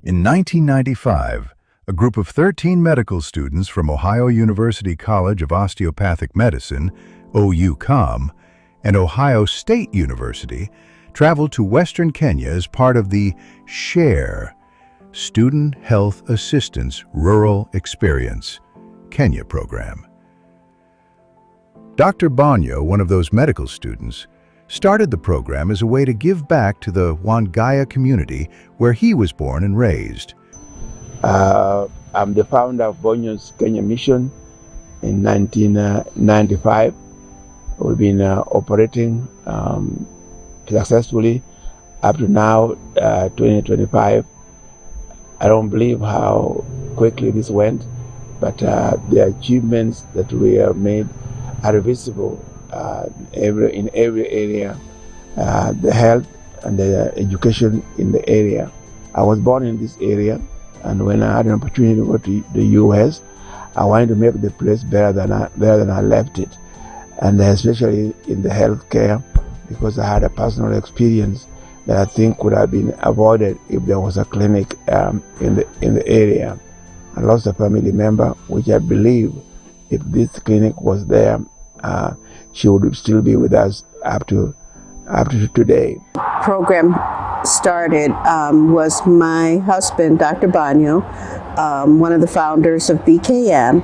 In 1995, a group of 13 medical students from Ohio University College of Osteopathic Medicine, OUCOM, and Ohio State University traveled to Western Kenya as part of the SHARE, Student Health Assistance Rural Experience, Kenya program. Dr. Bonyo, one of those medical students, started the program as a way to give back to the Wangaya community where he was born and raised. I'm the founder of Bonyo's Kenya Mission in 1995. We've been operating successfully up to now, 2025. I don't believe how quickly this went, but the achievements that we have made are visible in every area, the health and the education in the area. I was born in this area, and when I had an opportunity to go to the US, I wanted to make the place better than I left it, and especially in the healthcare, because I had a personal experience that I think could have been avoided if there was a clinic in the area. I lost a family member, which I believe if this clinic was there, she would still be with us up to today. Program started was my husband, Dr. Bonyo, one of the founders of BKM,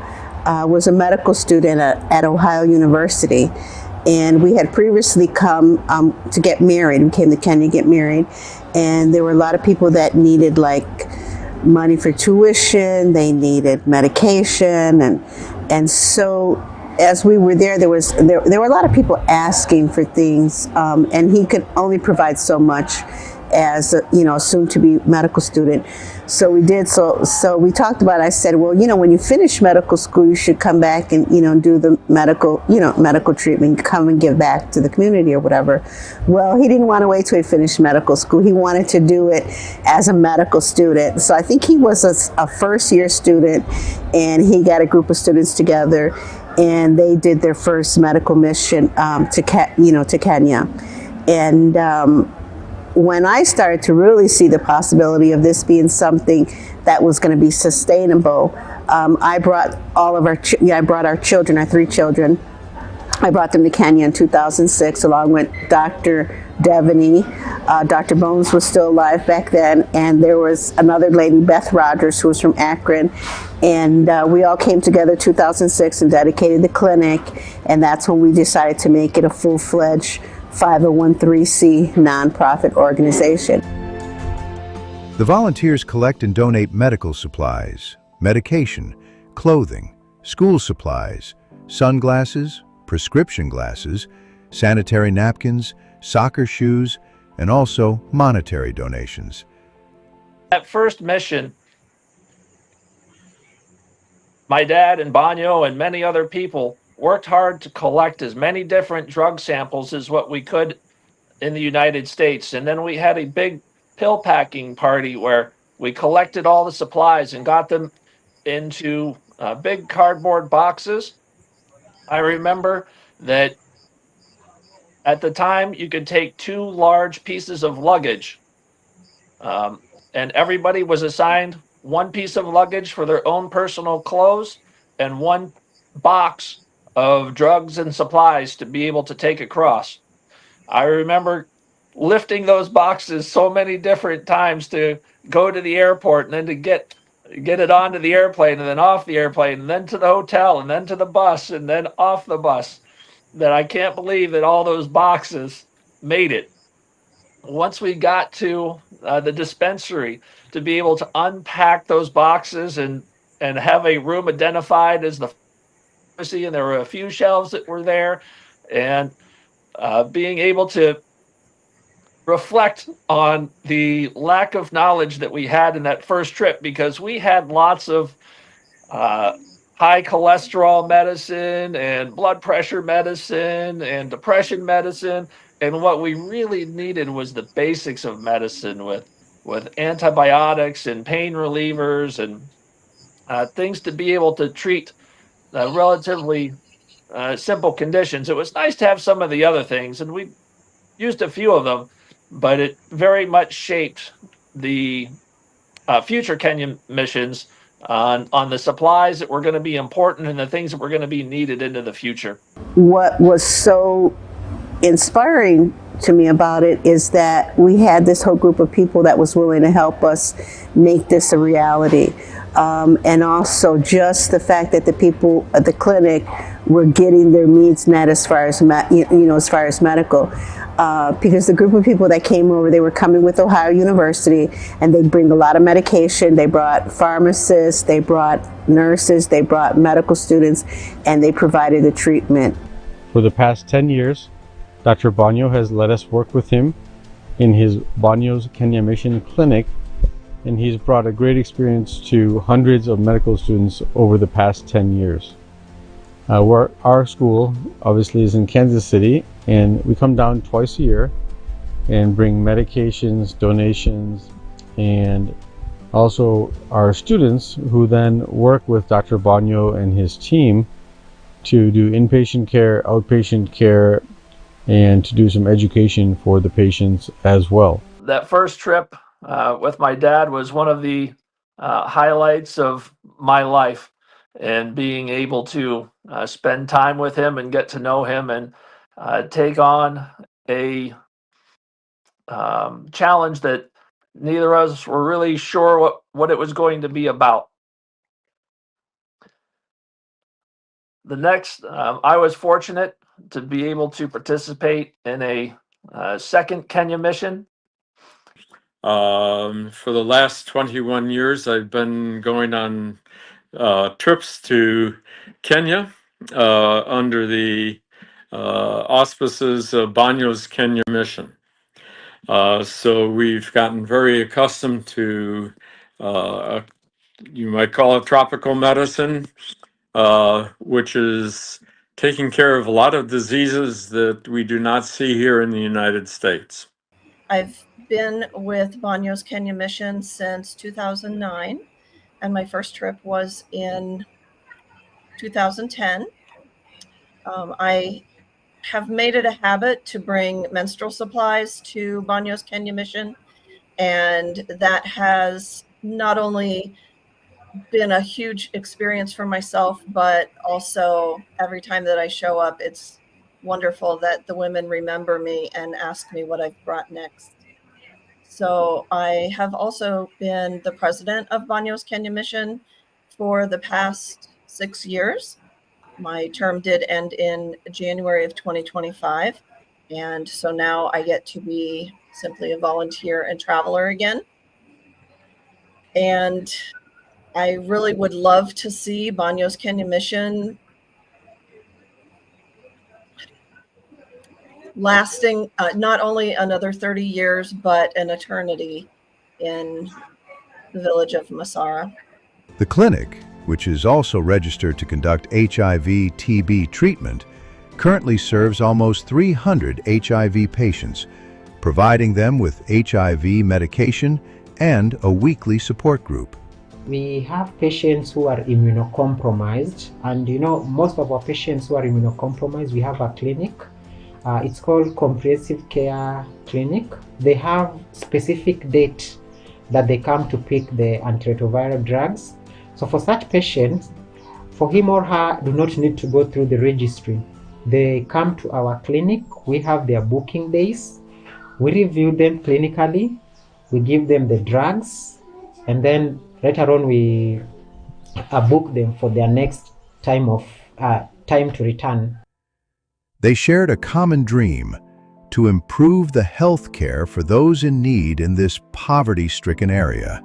was a medical student at Ohio University. And we had previously come to get married. We came to Kenya to get married. And there were a lot of people that needed like money for tuition, they needed medication. And so as we were there, there were a lot of people asking for things, and he could only provide so much as a soon-to-be medical student. So we did. So we talked about it. I said, well, when you finish medical school, you should come back and do the medical treatment, come and give back to the community or whatever. Well, he didn't want to wait till he finished medical school. He wanted to do it as a medical student. So I think he was a first-year student, and he got a group of students together, and they did their first medical mission to Kenya. And when I started to really see the possibility of this being something that was going to be sustainable, I brought our children, our 3 children. I brought them to Kenya in 2006 along with Dr. Devaney. Dr. Bones was still alive back then, and there was another lady, Beth Rogers, who was from Akron. And we all came together in 2006 and dedicated the clinic, and that's when we decided to make it a full-fledged 501(c) nonprofit organization. The volunteers collect and donate medical supplies, medication, clothing, school supplies, sunglasses, prescription glasses, sanitary napkins, soccer shoes, and also monetary donations. That first mission, my dad and Bonyo and many other people worked hard to collect as many different drug samples as what we could in the United States. And then we had a big pill packing party where we collected all the supplies and got them into big cardboard boxes. I remember that at the time you could take 2 large pieces of luggage, and everybody was assigned 1 piece of luggage for their own personal clothes and 1 box of drugs and supplies to be able to take across. I remember lifting those boxes so many different times to go to the airport and then to get it onto the airplane and then off the airplane and then to the hotel and then to the bus and then off the bus, that I can't believe that all those boxes made it. Once we got to the dispensary, to be able to unpack those boxes and have a room identified as the pharmacy, and there were a few shelves that were there, and being able to reflect on the lack of knowledge that we had in that first trip, because we had lots of high cholesterol medicine and blood pressure medicine and depression medicine, and what we really needed was the basics of medicine with antibiotics and pain relievers and things to be able to treat relatively simple conditions. It was nice to have some of the other things, and we used a few of them, but it very much shaped the future Kenya missions on the supplies that were going to be important and the things that were going to be needed into the future. What was so inspiring to me about it is that we had this whole group of people that was willing to help us make this a reality. And also just the fact that the people at the clinic were getting their needs met as far as as far as medical. Because the group of people that came over, they were coming with Ohio University, and they bring a lot of medication. They brought pharmacists, they brought nurses, they brought medical students, and they provided the treatment. For the past 10 years, Dr. Bonyo has let us work with him in his Bonyo's Kenya Mission Clinic, and he's brought a great experience to hundreds of medical students over the past 10 years. Our school obviously is in Kansas City, and we come down twice a year and bring medications, donations, and also our students who then work with Dr. Bonyo and his team to do inpatient care, outpatient care, and to do some education for the patients as well. That first trip with my dad was one of the highlights of my life, and being able to spend time with him and get to know him and take on a challenge that neither of us were really sure what it was going to be about. The next, I was fortunate to be able to participate in a second Kenya mission. For the last 21 years, I've been going on trips to Kenya under the auspices of Bonyo's Kenya Mission. So we've gotten very accustomed to, you might call it tropical medicine, which is taking care of a lot of diseases that we do not see here in the United States. I've been with Bonyo's Kenya Mission since 2009, and my first trip was in 2010. I have made it a habit to bring menstrual supplies to Bonyo's Kenya Mission, and that has not only been a huge experience for myself, but also every time that I show up, it's wonderful that the women remember me and ask me what I've brought next. So I have also been the president of Bonyo's Kenya Mission for the past 6 years. My term did end in January of 2025. And so now I get to be simply a volunteer and traveler again. And I really would love to see Bonyo's Kenya Mission lasting not only another 30 years, but an eternity in the village of Masara. The clinic, which is also registered to conduct HIV/TB treatment, currently serves almost 300 HIV patients, providing them with HIV medication and a weekly support group. We have patients who are immunocompromised, and most of our patients who are immunocompromised, we have a clinic. It's called Comprehensive Care Clinic. They have specific date that they come to pick the antiretroviral drugs. So for such patients, for him or her do not need to go through the registry. They come to our clinic. We have their booking days. We review them clinically. We give them the drugs, and then later on we book them for their next time to return. They shared a common dream: to improve the health care for those in need in this poverty-stricken area.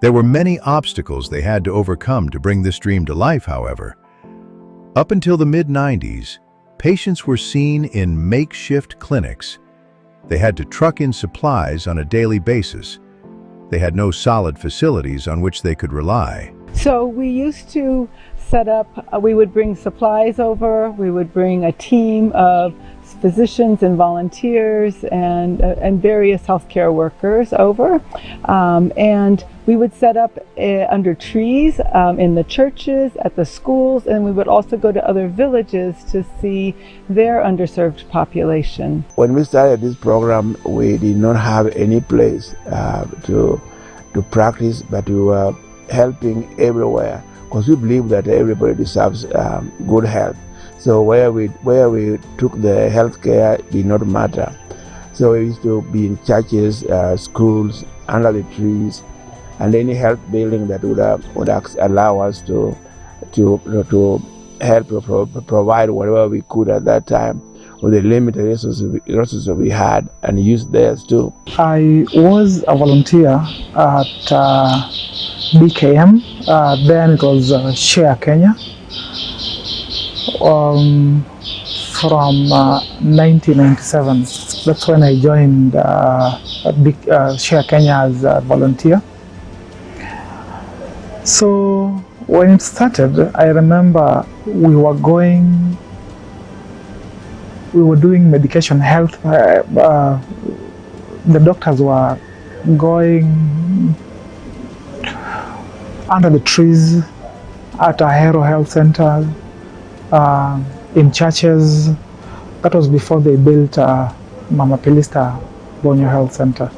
There were many obstacles they had to overcome to bring this dream to life, however. Up until the mid-90s, patients were seen in makeshift clinics. They had to truck in supplies on a daily basis. They had no solid facilities on which they could rely. So we used to set up, we would bring supplies over, we would bring a team of physicians and volunteers and various healthcare workers over, and we would set up under trees in the churches, at the schools, and we would also go to other villages to see their underserved population. When we started this program, we did not have any place to to practice, but we were helping everywhere because we believe that everybody deserves good health. So where we took the healthcare did not matter. So we used to be in churches, schools, under the trees, and any health building that would allow us to help provide whatever we could at that time with the limited resources we had, and use theirs too. I was a volunteer at BKM. Then it was Share Kenya. From 1997. That's when I joined Share Kenya as a volunteer. So when it started, I remember we were doing medication health. The doctors were going under the trees at Ahero Health Center, in churches. That was before they built Mama Pilista Bonyo Health Center.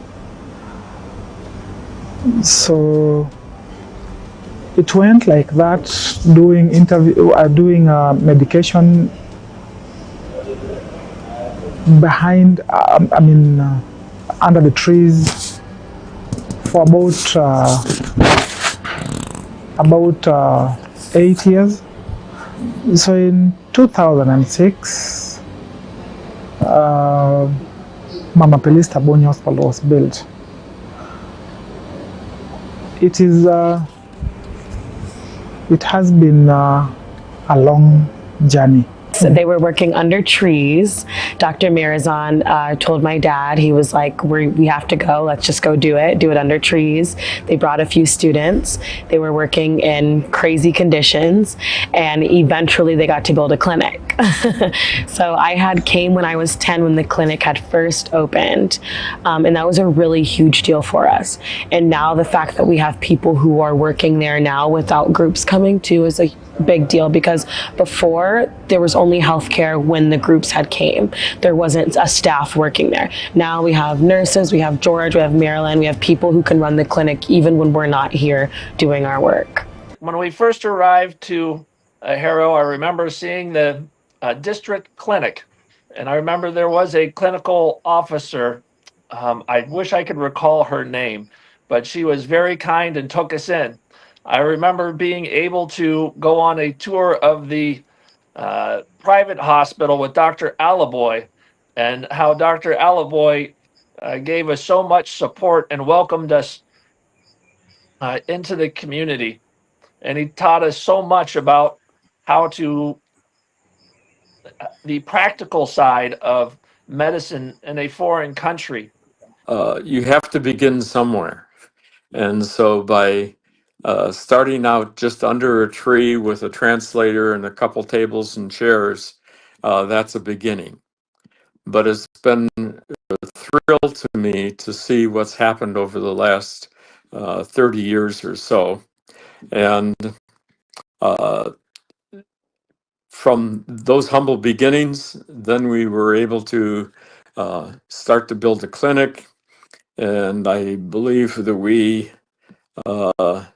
So it went like that, doing medication behind, under the trees for about 8 years. So in 2006, Mama Pilista Bonyo Hospital was built. It has been a long journey. They were working under trees. Dr. Mirazan told my dad, he was like, we have to go, let's just go do it under trees. They brought a few students. They were working in crazy conditions, and eventually they got to build a clinic. So I came when I was 10, when the clinic had first opened, and that was a really huge deal for us. And now the fact that we have people who are working there now without groups coming too is a big deal, because before there was only healthcare when the groups had came. There wasn't a staff working there. Now we have nurses, we have George, we have Marilyn, we have people who can run the clinic even when we're not here doing our work. When we first arrived to Harrow, I remember seeing the district clinic, and I remember there was a clinical officer. I wish I could recall her name, but she was very kind and took us in. I remember being able to go on a tour of the private hospital with Dr. Alaboy, and how Dr. Alaboy gave us so much support and welcomed us into the community. And he taught us so much about how to, the practical side of medicine in a foreign country. You have to begin somewhere. And so by starting out just under a tree with a translator and a couple tables and chairs, that's a beginning. But it's been a thrill to me to see what's happened over the last 30 years or so. And from those humble beginnings, then we were able to start to build a clinic. And I believe that we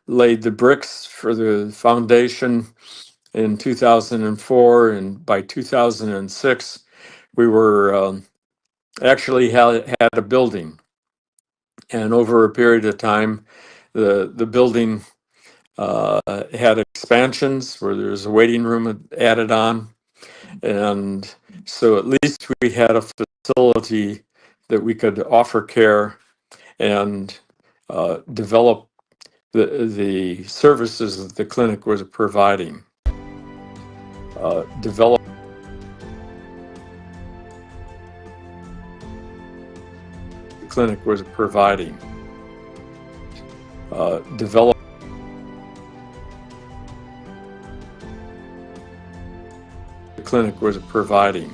laid the bricks for the foundation in 2004, and by 2006 we were actually had a building, and over a period of time the building had expansions where there was a waiting room added on, and so at least we had a facility that we could offer care and develop the services that the clinic was providing. Develop the clinic was providing. Develop the clinic was providing.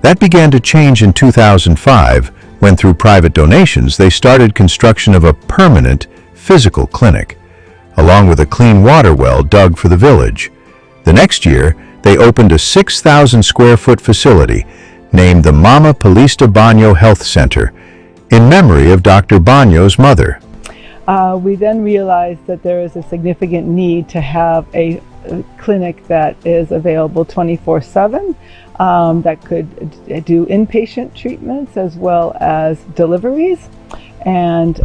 That began to change in 2005 when, through private donations, they started construction of a permanent physical clinic, along with a clean water well dug for the village. The next year, they opened a 6,000 square foot facility named the Mama Pilista Bonyo Health Center, in memory of Dr. Bonyo's mother. We then realized that there is a significant need to have a clinic that is available 24/7, that could do inpatient treatments as well as deliveries, and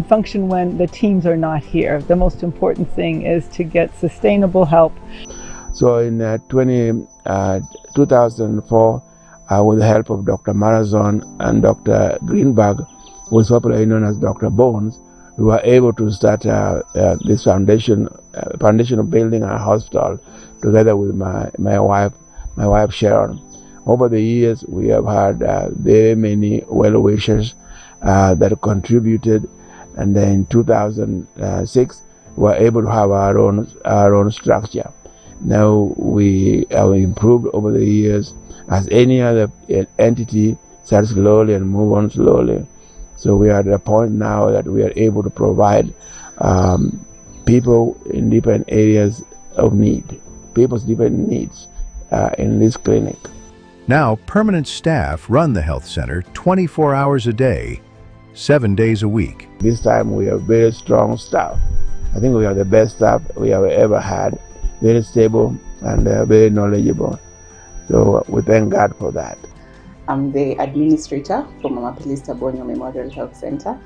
function when the teams are not here. The most important thing is to get sustainable help. So in 2004, with the help of Dr. Marazon and Dr. Greenberg, who was popularly known as Dr. Bones, we were able to start this foundation of building a hospital together with my wife Sharon. Over the years, we have had very many well-wishers that contributed, and then in 2006, we were able to have our own structure. Now we have improved over the years, as any other entity starts slowly and move on slowly. So we are at a point now that we are able to provide people in different areas of need, people's different needs in this clinic. Now, permanent staff run the health center 24 hours a day, 7 days a week. This time we have very strong staff. I think we have the best staff we have ever had, very stable and very knowledgeable. So we thank God for that. I'm the administrator for Mama Pilista Bonyo Memorial Health Center.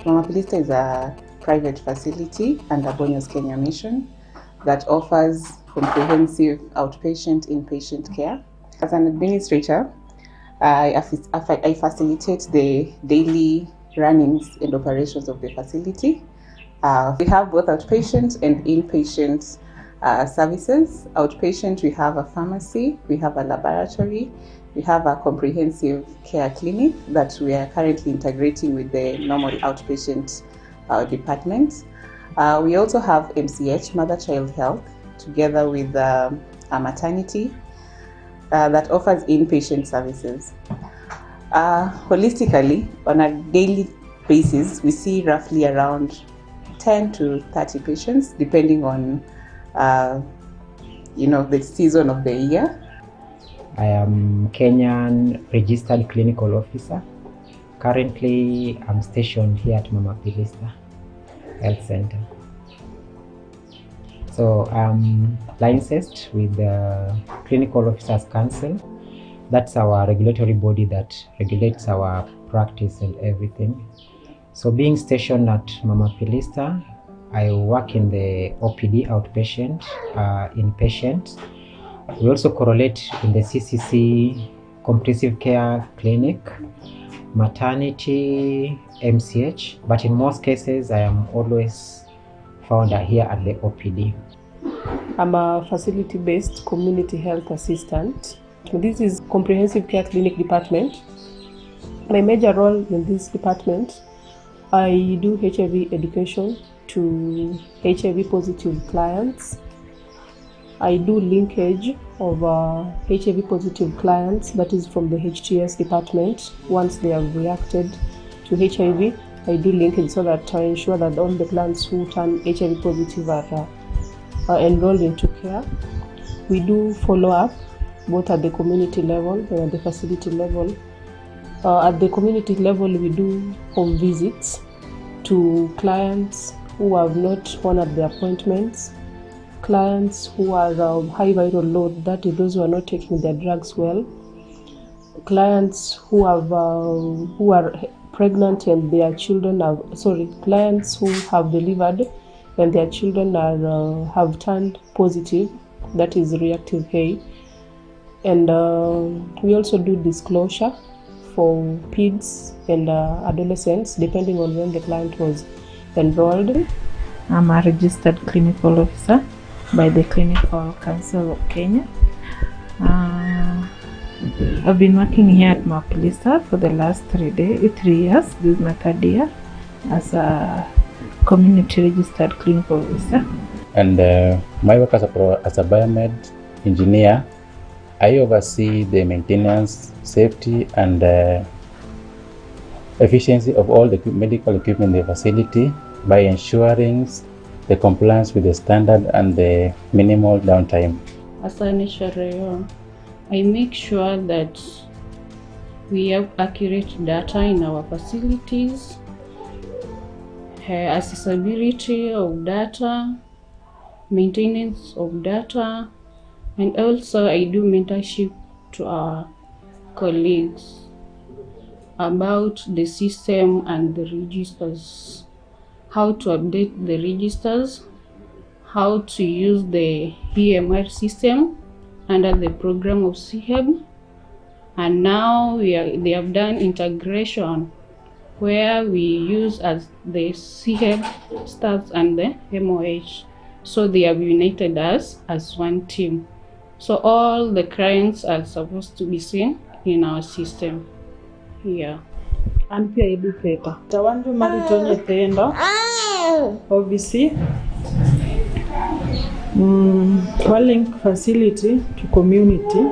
Mama Pilista is a private facility under Bonyo's Kenya Mission that offers comprehensive outpatient, inpatient care. As an administrator, I facilitate the daily runnings and operations of the facility. We have both outpatient and inpatient services. Outpatient, we have a pharmacy, we have a laboratory, we have a comprehensive care clinic that we are currently integrating with the normal outpatient department. We also have MCH, Mother-Child Health, together with a maternity that offers inpatient services. Holistically, on a daily basis, we see roughly around 10 to 30 patients, depending on the season of the year. I am Kenyan registered clinical officer. Currently, I'm stationed here at Mama Pilista Health Center. So I'm licensed with the Clinical Officers Council. That's our regulatory body that regulates our practice and everything. So being stationed at Mama Pilista, I work in the OPD, outpatient, inpatient. We also correlate in the CCC, comprehensive care clinic, maternity, MCH, but in most cases I am always found here at the OPD. I'm a facility-based community health assistant. This is comprehensive care clinic department. My major role in this department, I do HIV education to HIV positive clients. I do linkage of HIV positive clients, that is from the HTS department. Once they have reacted to HIV, I do linkage so that I ensure that all the clients who turn HIV positive are enrolled into care. We do follow up both at the community level and at the facility level. At the community level, we do home visits to clients who have not honored their appointments, clients who are high viral load, that is those who are not taking their drugs well, clients who are pregnant and their children are, clients who have delivered and their children have turned positive, that is reactive hay. And we also do disclosure for PIDs and adolescents, depending on when the client was enrolled. I'm a registered clinical officer by the Clinical Council of Kenya. I've been working here at Mama Pilista for the last 3 years. This is my 3rd year as a community registered clinical officer. And my work as a biomed engineer I oversee the maintenance, safety, and efficiency of all the medical equipment in the facility by ensuring the compliance with the standard and the minimal downtime. As an HRO, I make sure that we have accurate data in our facilities, accessibility of data, maintenance of data, and also I do mentorship to our colleagues about the system and the registers, how to update the registers, how to use the EMR system under the program of CHEB, and now they have done integration where we use as the CHEB staff and the MOH, so they have united us as one team. So all the clients are supposed to be seen in our system here. I'm peer educator. Tawandu maritonye tendo. Obviously, link facility to community.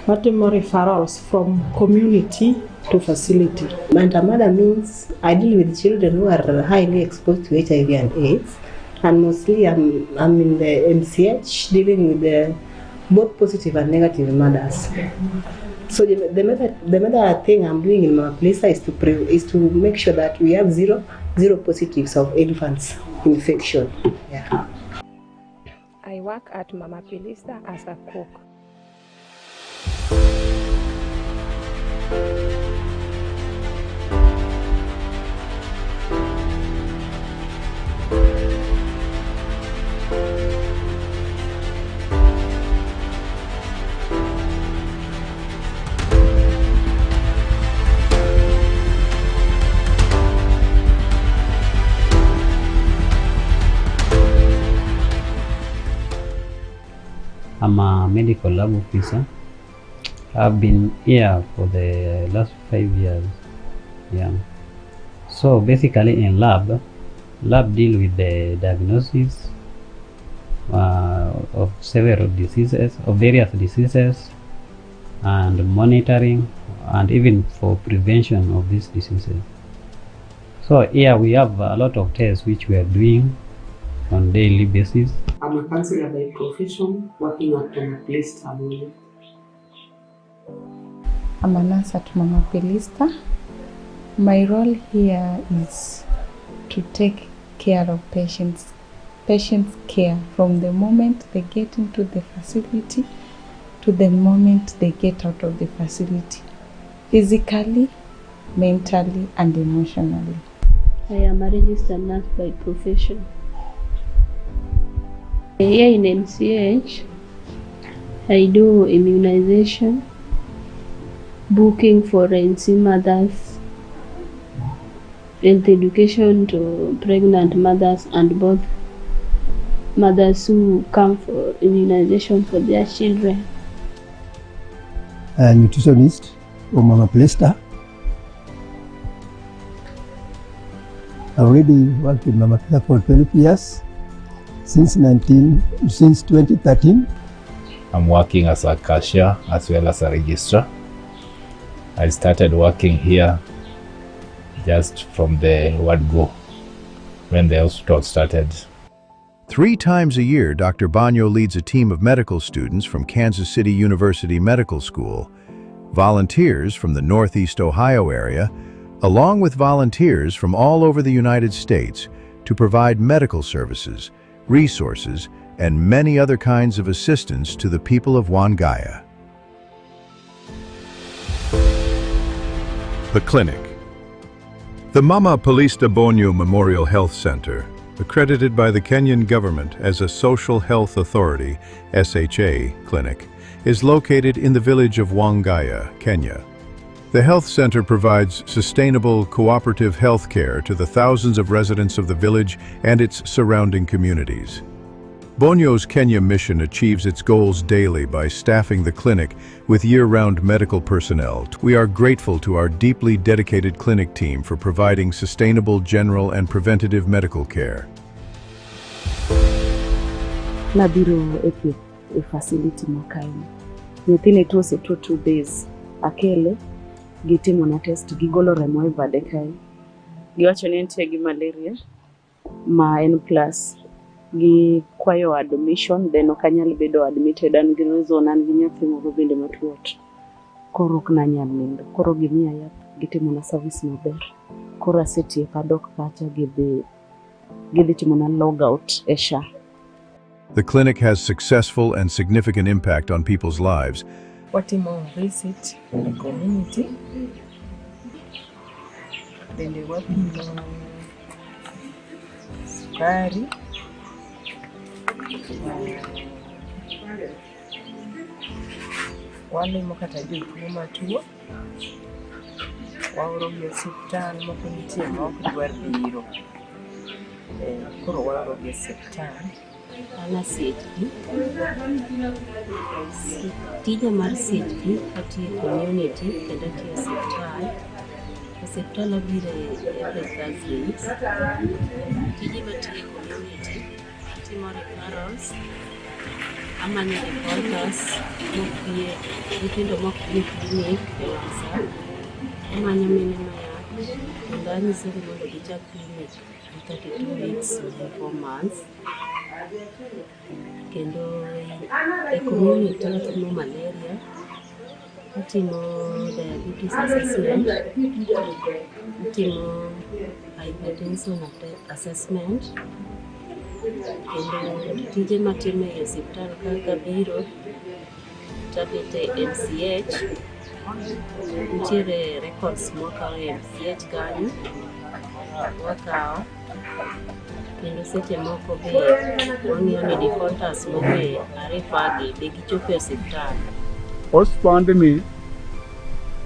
What more referrals from community to facility? Mantamada means I deal with children who are highly exposed to HIV and AIDS, and mostly I'm in the MCH dealing with the both positive and negative mothers. So the mother thing I'm doing in Mama Pelista is to make sure that we have zero positives of infants infection. Yeah. I work at Mama Pelista as a cook. I'm a medical lab officer. I've been here for the last 5 years. Yeah. So basically in lab deal with the diagnosis of several diseases, of various diseases, and monitoring, and even for prevention of these diseases. So here we have a lot of tests which we are doing on daily basis. I'm a counselor by profession, working at Mama Pelista. I'm a nurse at Mama Pelista. My role here is to take care of patients care from the moment they get into the facility to the moment they get out of the facility, physically, mentally, and emotionally. I am a registered nurse by profession. Here in MCH, I do immunization, booking for NC mothers, health education to pregnant mothers and both mothers who come for immunization for their children. A nutritionist for Mama Pelista. I already worked with Mama Pelista for 12 years. Since 2013. I'm working as a cashier as well as a registrar. I started working here just from the word go when the hospital started. 3 times a year, Dr. Bonyo leads a team of medical students from Kansas City University Medical School, volunteers from the Northeast Ohio area, along with volunteers from all over the United States to provide medical services, resources, and many other kinds of assistance to the people of Wangaya. The clinic. The Mama Pelista Bonyo Memorial Health Center, accredited by the Kenyan government as a Social Health Authority (SHA) clinic, is located in the village of Wangaya, Kenya. The health center provides sustainable, cooperative health care to the thousands of residents of the village and its surrounding communities. Bonyo's Kenya mission achieves its goals daily by staffing the clinic with year-round medical personnel. We are grateful to our deeply dedicated clinic team for providing sustainable general and preventative medical care. Nabiro e facility ma kaeni. Nyathini tuo osetuo 2 days. Akele, gitimona test, gigolo remo e bade kae. Giwacho ni nitie gi malaria ma en plus. Gikwayo admission, then ok anyal bedo admitted, an gi reason, an gi nyathi moro bende matuot. Koro ok nanyal nindo. Koro gimiya yath, gitimona service maber. Koro asetieko adok kacha gidhi timona log out e SHA. The clinic has successful and significant impact on people's lives. Watimo visit in the community. Bende wapimo sukari, walimo kata jotuo matuo, waorogi e osiptal, moko nitie ma ok dwar biro. Koro waorogi e osiptal. Ana CHP. Tija mar CHP atiyo e community kendo atiyo e osiptal. Osiptal abiro every Thursdays. Tije matiyo e community atimo referrals, amanyo reporters mokwie, nyithindo mokwie clinic e WhatsApp. Amanyo mine mayath kendo anyisogi mondo gichak clinic 32 weeks within 4 months. Kendo e community atimo malaria, atimo diabetes assessment, atimo hypertension assessment, kendo tije matimo e osiptal kaka biro tabete MCH, nitiere records mwakawo e MCH kanyo, wakawo kendo seche moko be wang'iyo ni defaulters mobe arifagi be gichopo e osiptal. Osipandni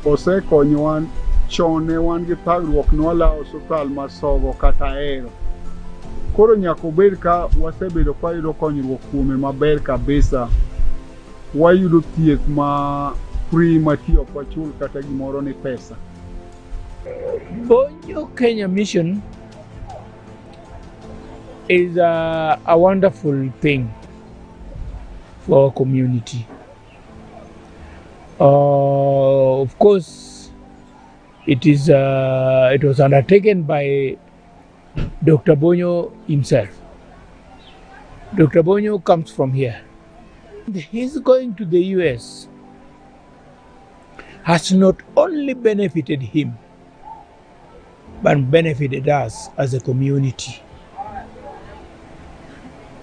osekonyowa chon, ne wan gi thagruok ni walawo osiptal ma Sogo kata Ahero. Koro nyaka obed ka wasebedo ka wayudo konyruok kuome maber kabisa. Wayudo thieth ma free matiyo ok wachul kata gimoro ni pesa. Bonyo Kenya Mission is a wonderful thing for our community. Of course, it was undertaken by Dr. Bonyo himself. Dr. Bonyo comes from here. His going to the US has not only benefited him, but benefited us as a community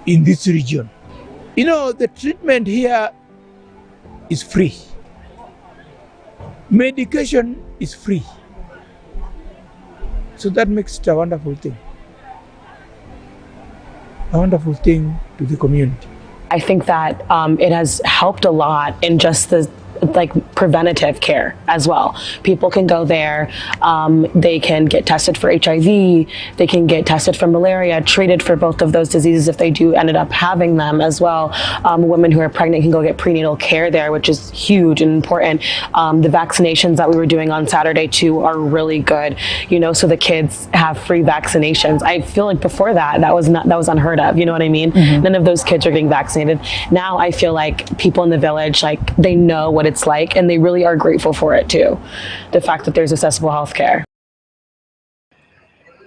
in this region. You know, the treatment here is free. Medication is free. So that makes it a wonderful thing. A wonderful thing to the community. I think that it has helped a lot in just the preventative care as well. People can go there, they can get tested for HIV, they can get tested for malaria, treated for both of those diseases if they do ended up having them as well. Women who are pregnant can go get prenatal care there, which is huge and important. The vaccinations that we were doing on Saturday too are really good, you know, so the kids have free vaccinations. I feel like before that was unheard of, you know what I mean? Mm-hmm. None of those kids are getting vaccinated. Now I feel like people in the village, like, they know what it's like, and they really are grateful for it too. The fact that there's accessible health care.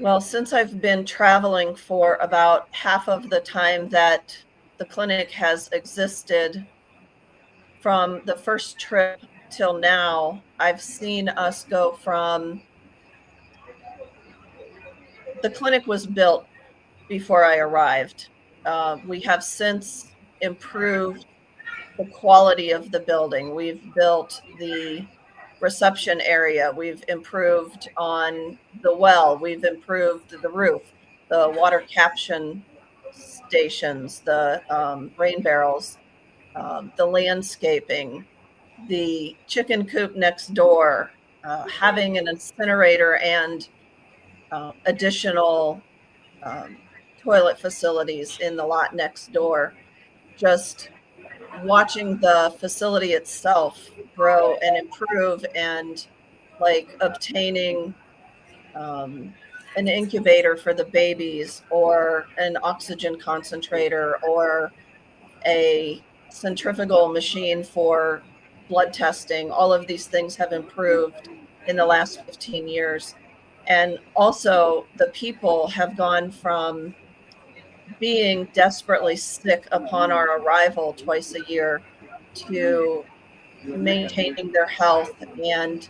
Well, since I've been traveling for about half of the time that the clinic has existed, from the first trip till now, I've seen us go from, the clinic was built before I arrived. We have since improved the quality of the building. We've built the reception area. We've improved on the well. We've improved the roof, the water caption stations, the rain barrels, the landscaping, the chicken coop next door, having an incinerator and additional toilet facilities in the lot next door. Just watching the facility itself grow and improve, and like obtaining an incubator for the babies, or an oxygen concentrator, or a centrifugal machine for blood testing. All of these things have improved in the last 15 years. And also the people have gone from being desperately sick upon our arrival twice a year to maintaining their health and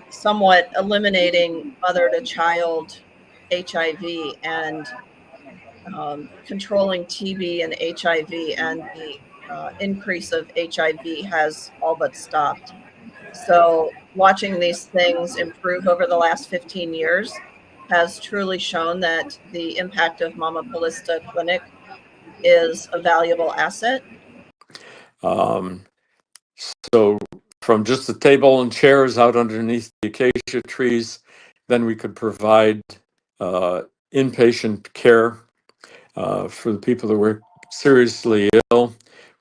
somewhat eliminating mother-to-child HIV and controlling TB and HIV, and the increase of HIV has all but stopped. So watching these things improve over the last 15 years has truly shown that the impact of Mama Ballista Clinic is a valuable asset. So from just the table and chairs out underneath the acacia trees, then we could provide inpatient care for the people that were seriously ill.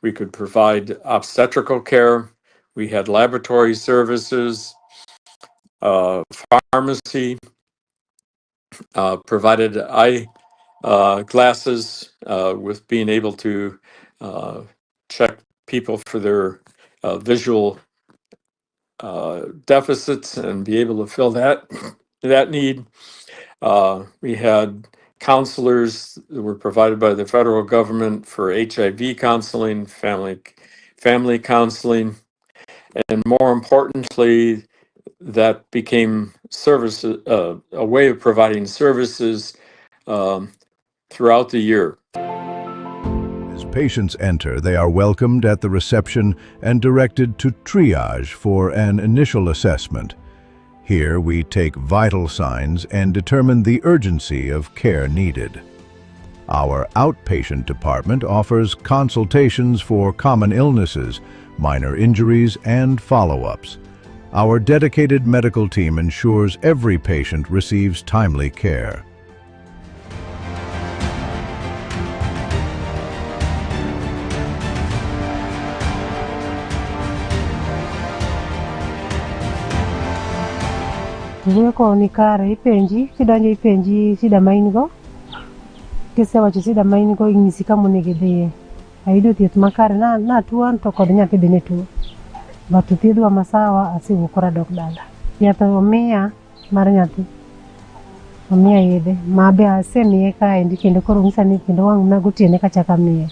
We could provide obstetrical care. We had laboratory services, pharmacy, provided eye glasses with being able to check people for their visual deficits and be able to fill that need. We had counselors that were provided by the federal government for HIV counseling, family counseling, and more importantly, that became services, a way of providing services throughout the year. As patients enter, they are welcomed at the reception and directed to triage for an initial assessment. Here we take vital signs and determine the urgency of care needed. Our outpatient department offers consultations for common illnesses, minor injuries, and follow-ups. Our dedicated medical team ensures every patient receives timely care. Ko ni kare ipenji kidonjo ipenji shida main go kisewacho shida main go ing'isi kama onego idhiye ayudo thieth makare na tuo to kod nyathi bende tuo but thiedhwa masawa asewuokora dok dala yath omiya mar nyathi omiya yedhe mabe asemiye kaendi kendo koro ng'isa ni kendo wang' na gotiene kachaka miye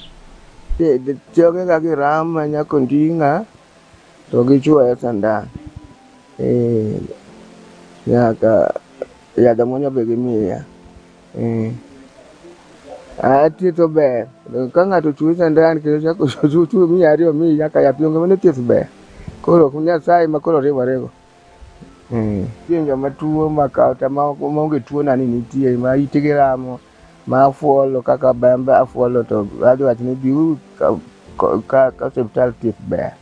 choge ka giram nyako ndinga to gichwoyo sandan nyaka yadha monyo be gimiya thieth ber ka ng'ato chuo sandan kendo chako tuo miya ariyo miyi nyaka yath onge mano thieth ber koro Nyasaye ma koro riworego pinjo matuo makata maonge tuo nani nitie ma itgi ramo ma afuolo kaka bembe afuolo to adhi wacho ni biuru ka osiptal thieth ber.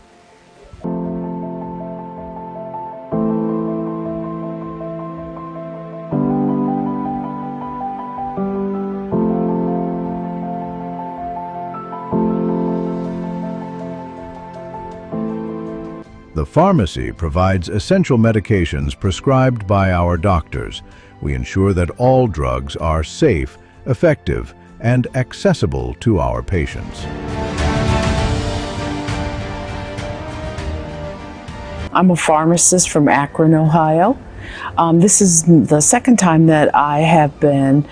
The pharmacy provides essential medications prescribed by our doctors. We ensure that all drugs are safe, effective, and accessible to our patients. I'm a pharmacist from Akron, Ohio. This is the second time that I have been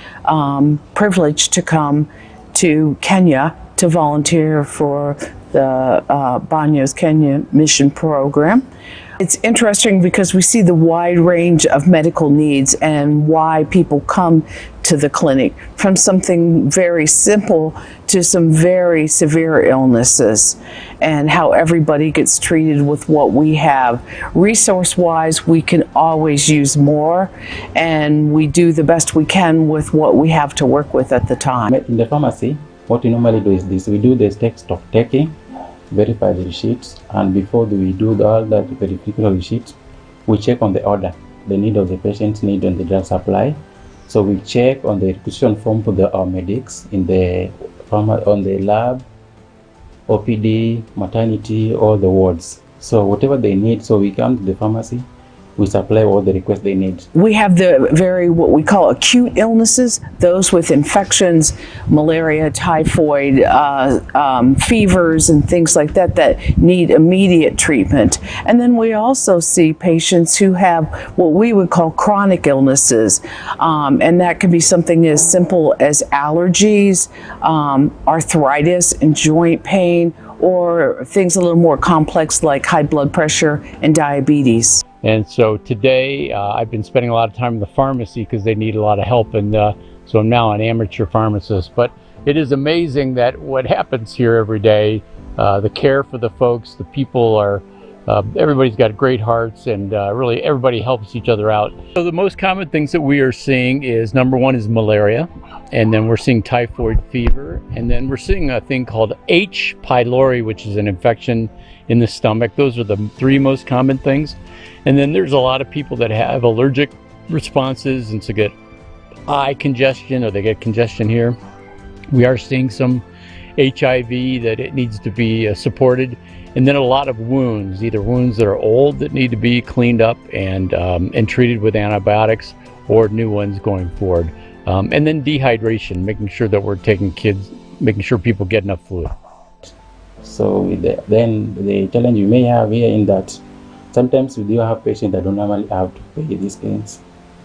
privileged to come to Kenya to volunteer for the Bonyo's Kenya Mission Program. It's interesting because we see the wide range of medical needs and why people come to the clinic, from something very simple to some very severe illnesses, and how everybody gets treated with what we have. Resource-wise, we can always use more, and we do the best we can with what we have to work with at the time. In the pharmacy, what we normally do is this: we do the stock taking, verify the receipts, and before we do all that verification of receipts, we check on the order, the need of the patient's need on the drug supply. So we check on the requisition form for our medics in the on the lab, OPD, maternity, all the wards. So whatever they need, so we come to the pharmacy, we supply all the requests they need. We have the very, what we call acute illnesses, those with infections, malaria, typhoid, fevers, and things like that that need immediate treatment. And then we also see patients who have what we would call chronic illnesses. And that can be something as simple as allergies, arthritis, and joint pain, or things a little more complex like high blood pressure and diabetes. And so today I've been spending a lot of time in the pharmacy because they need a lot of help, and so I'm now an amateur pharmacist. But it is amazing that what happens here every day, the care for the folks, the people are, everybody's got great hearts, and really everybody helps each other out. So the most common things that we are seeing is, number one is malaria, and then we're seeing typhoid fever, and then we're seeing a thing called H. pylori, which is an infection in the stomach. Those are the three most common things. And then there's a lot of people that have allergic responses, and so get eye congestion, or they get congestion here. We are seeing some HIV that it needs to be supported, and then a lot of wounds, either wounds that are old that need to be cleaned up and treated with antibiotics, or new ones going forward. And then dehydration, making sure that we're making sure people get enough fluid. So then the challenge you may have here in that sometimes we do have patients that don't normally have to pay these things.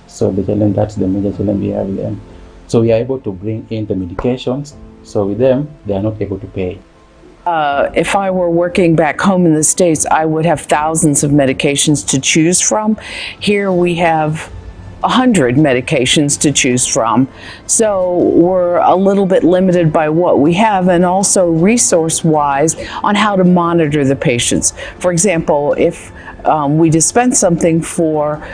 So that's the major challenge we have with them. So we are able to bring in the medications. So with them, they are not able to pay. If I were working back home in the States, I would have thousands of medications to choose from. Here we have 100 medications to choose from. So we're a little bit limited by what we have, and also resource-wise on how to monitor the patients. For example, if we dispense something for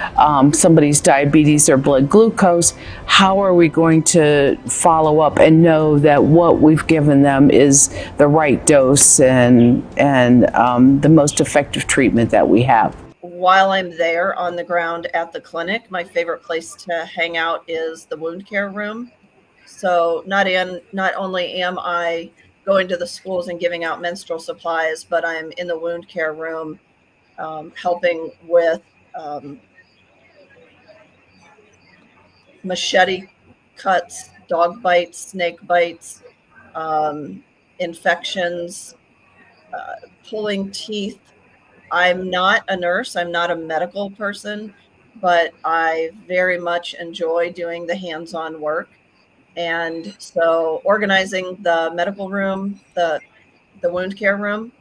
somebody's diabetes or blood glucose, how are we going to follow up and know that what we've given them is the right dose and the most effective treatment that we have? While I'm there on the ground at the clinic, my favorite place to hang out is the wound care room. So not only am I going to the schools and giving out menstrual supplies, but I'm in the wound care room helping with machete cuts, dog bites, snake bites, infections, pulling teeth. I'm not a nurse, I'm not a medical person, but I very much enjoy doing the hands-on work. And so organizing the medical room, the wound care room,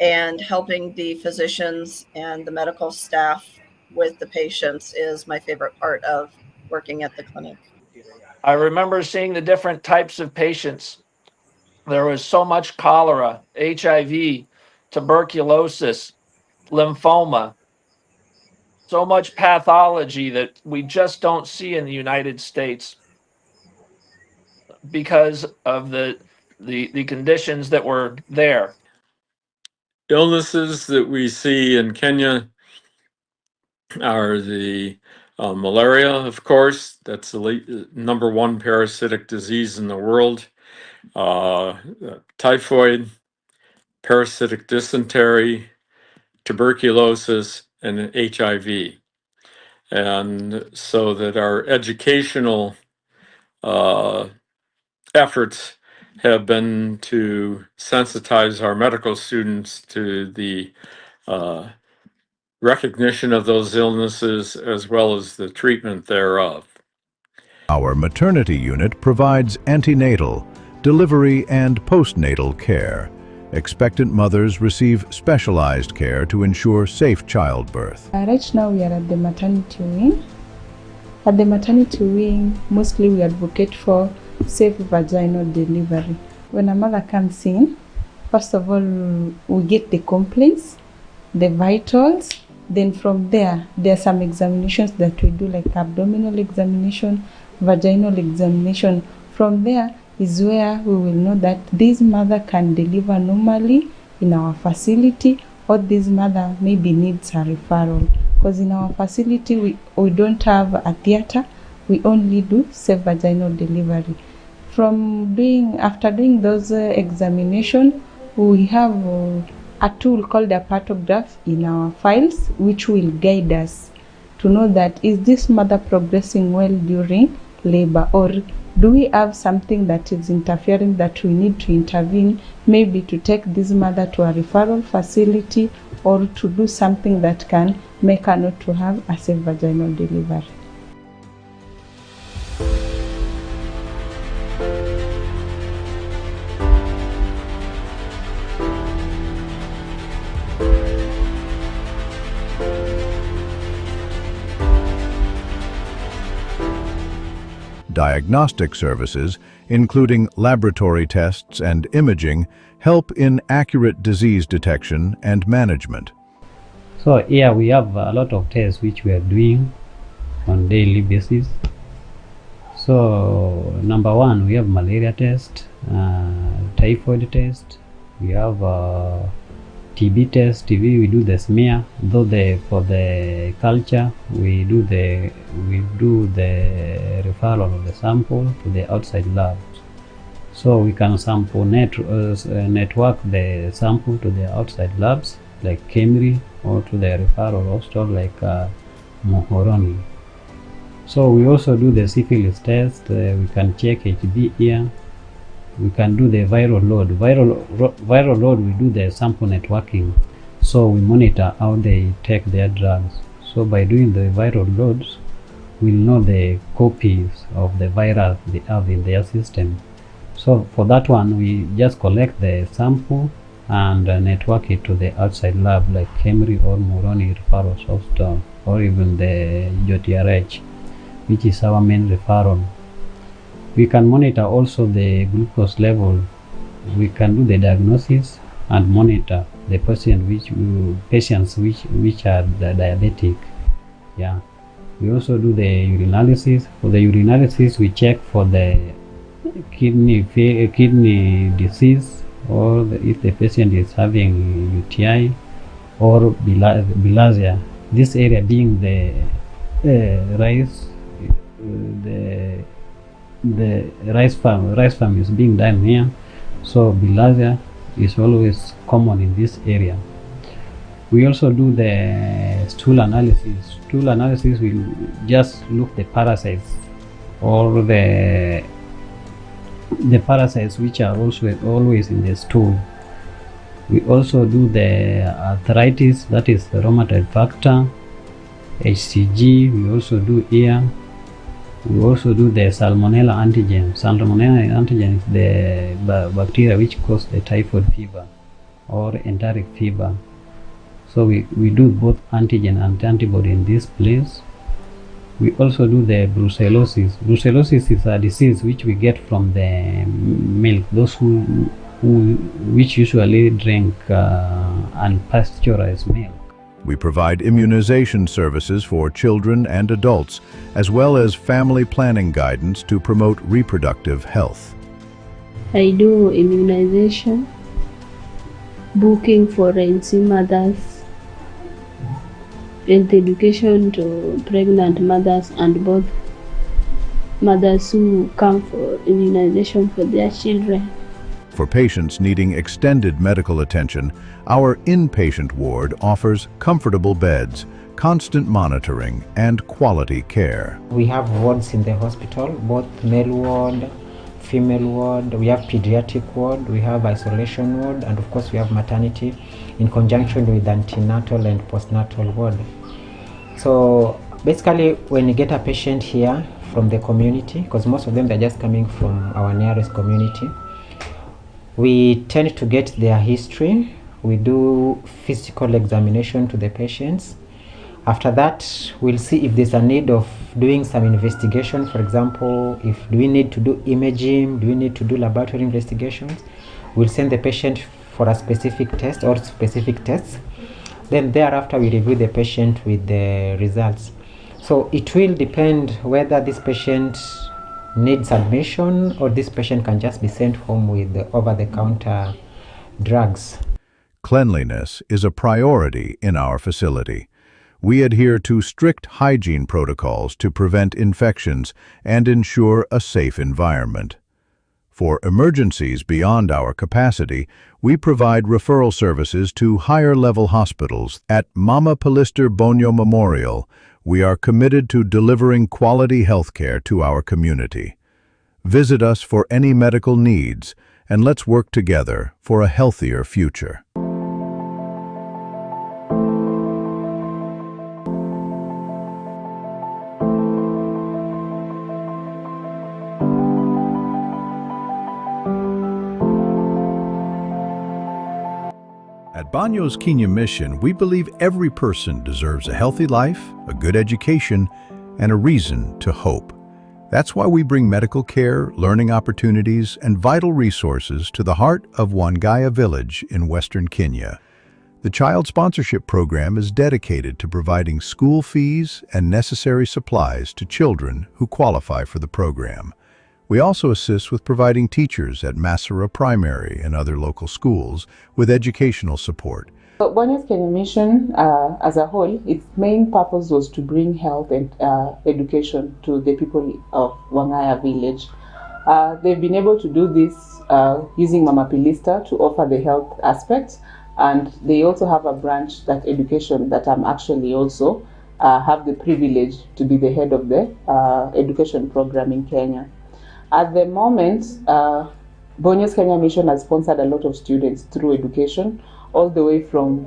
and helping the physicians and the medical staff with the patients is my favorite part of working at the clinic. I remember seeing the different types of patients. There was so much cholera, HIV, tuberculosis, lymphoma, so much pathology that we just don't see in the United States because of the conditions that were there. Illnesses that we see in Kenya are the malaria, of course. That's the number one parasitic disease in the world. Typhoid, parasitic dysentery, tuberculosis, and HIV. And so that our educational efforts have been to sensitize our medical students to the recognition of those illnesses as well as the treatment thereof. Our maternity unit provides antenatal, delivery, and postnatal care. Expectant mothers receive specialized care to ensure safe childbirth. Right now we are at the maternity wing. At the maternity wing, mostly we advocate for safe vaginal delivery. When a mother comes in, first of all, we get the complaints, the vitals. Then from there are some examinations that we do, like abdominal examination, vaginal examination. From there is where we will know that this mother can deliver normally in our facility, or this mother maybe needs a referral. Because in our facility we don't have a theater, we only do safe vaginal delivery. After doing those examinations, we have a tool called a pathograph in our files, which will guide us to know that is this mother progressing well during labor, or do we have something that is interfering that we need to intervene, maybe to take this mother to a referral facility or to do something that can make her not to have a safe vaginal delivery. Diagnostic services, including laboratory tests and imaging, help in accurate disease detection and management. So here we have a lot of tests which we are doing on daily basis. So number one, we have malaria test, typhoid test, we have TB test. TB we do the smear, though for the culture we do the referral of the sample to the outside labs. So we can sample network the sample to the outside labs like Kemri, or to the referral hospital like Mohoroni. So we also do the syphilis test. We can check HB here. We can do the viral load. Viral load, we do the sample networking. So we monitor how they take their drugs. So by doing the viral loads, we'll know the copies of the virus they have in their system. So for that one, we just collect the sample and network it to the outside lab like Kemri or Moroni referral hospital, or even the JOTRH, which is our main referral. We can monitor also the glucose level. We can do the diagnosis and monitor the patients which are diabetic. Yeah. We also do the urinalysis. For the urinalysis, we check for the kidney disease, or if the patient is having UTI or bilharzia. This area being the rice farm is being done here, so bilharzia is always common in this area. We also do the stool analysis. Stool analysis will just look the parasites, or the parasites which are also always in the stool. We also do the arthritis, that is the rheumatoid factor, HCG. We also do here. We also do the salmonella antigen. Salmonella antigen is the bacteria which cause the typhoid fever or enteric fever. So we do both antigen and antibody in this place. We also do the brucellosis. Brucellosis is a disease which we get from the milk, those which usually drink unpasteurized milk. We provide immunization services for children and adults, as well as family planning guidance to promote reproductive health. I do immunization, booking for pregnancy mothers, health education to pregnant mothers and both mothers who come for immunization for their children. For patients needing extended medical attention, our inpatient ward offers comfortable beds, constant monitoring, and quality care. We have wards in the hospital, both male ward, female ward, we have pediatric ward, we have isolation ward, and of course we have maternity in conjunction with antenatal and postnatal ward. So basically, when you get a patient here from the community, because most of them they're just coming from our nearest community, we tend to get their history. We do physical examination to the patients. After that, we'll see if there's a need of doing some investigation. For example, do we need to do imaging? Do we need to do laboratory investigations? We'll send the patient for a specific test or specific tests. Then thereafter, we review the patient with the results. So it will depend whether this patient needs admission or this patient can just be sent home with the over-the-counter drugs. Cleanliness is a priority in our facility. We adhere to strict hygiene protocols to prevent infections and ensure a safe environment. For emergencies beyond our capacity, we provide referral services to higher-level hospitals. At Mama Palister Bonyo Memorial, we are committed to delivering quality healthcare to our community. Visit us for any medical needs, and let's work together for a healthier future. At Bonyo's Kenya Mission, we believe every person deserves a healthy life, a good education, and a reason to hope. That's why we bring medical care, learning opportunities, and vital resources to the heart of Wangaya village in western Kenya. The Child Sponsorship Program is dedicated to providing school fees and necessary supplies to children who qualify for the program. We also assist with providing teachers at Masara Primary and other local schools with educational support. Bonyo's Kenya Mission, as a whole, its main purpose was to bring health and education to the people of Wangaya village. They've been able to do this using Mama Pilista to offer the health aspect, and they also have a branch, that education, that I'm actually also have the privilege to be the head of the education program in Kenya. At the moment, Bonyo's Kenya Mission has sponsored a lot of students through education, all the way from,